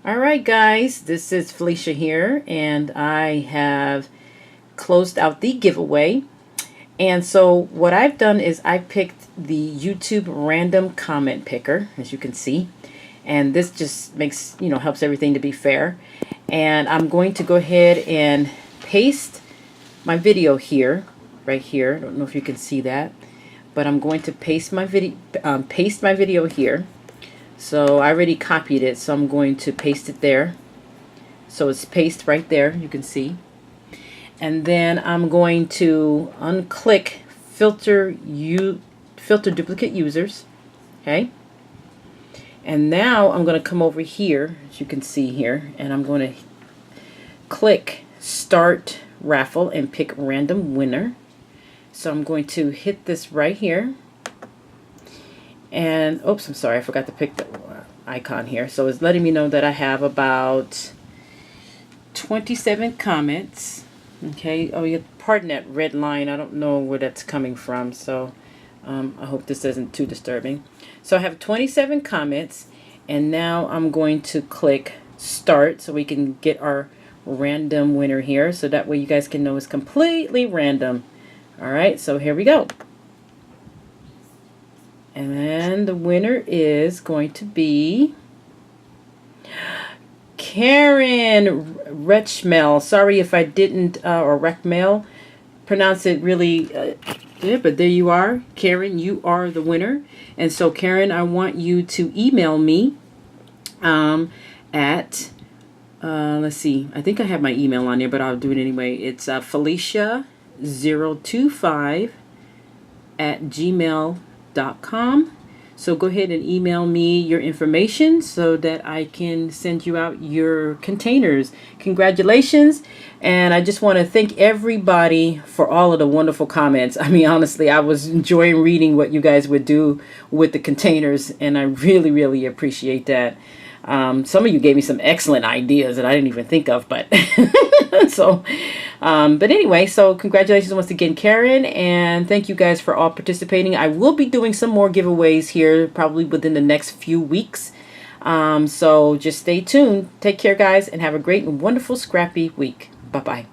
All right, guys, this is Felicia here, and I have closed out the giveaway. And so what I've done is I picked the YouTube random comment picker, as you can see. And this just makes, helps everything to be fair. And I'm going to go ahead and paste my video here, right here. I don't know if you can see that, but I'm going to paste my video here. So I already copied it, so I'm going to paste it there. So it's pasted right there, you can see. And then I'm going to unclick filter duplicate users. Okay. And now I'm going to come over here, as you can see here, and I'm going to click start raffle and pick random winner. So I'm going to hit this right here. And oops, I'm sorry, I forgot to pick the icon here. So it's letting me know that I have about 27 comments. Okay. Oh, yeah, pardon that red line. I don't know where that's coming from. So I hope this isn't too disturbing. So I have 27 comments, and now I'm going to click start so we can get our random winner here. So that way you guys can know it's completely random. All right. So here we go. And the winner is going to be Karen Rechmel. Sorry if I didn't, or Rechmel, pronounce it really, but there you are. Karen, you are the winner. And so, Karen, I want you to email me at, let's see, I think I have my email on there, but I'll do it anyway. It's Felicia025@gmail.com. So go ahead and email me your information so that I can send you out your containers. Congratulations. And I just want to thank everybody for all of the wonderful comments. I mean, honestly, I was enjoying reading what you guys would do with the containers, and I really, really appreciate that. Some of you gave me some excellent ideas that I didn't even think of, but but anyway, so congratulations once again, Karen, and thank you guys for all participating. I will be doing some more giveaways here probably within the next few weeks. So just stay tuned. Take care, guys, and have a great and wonderful scrappy week. Bye-bye.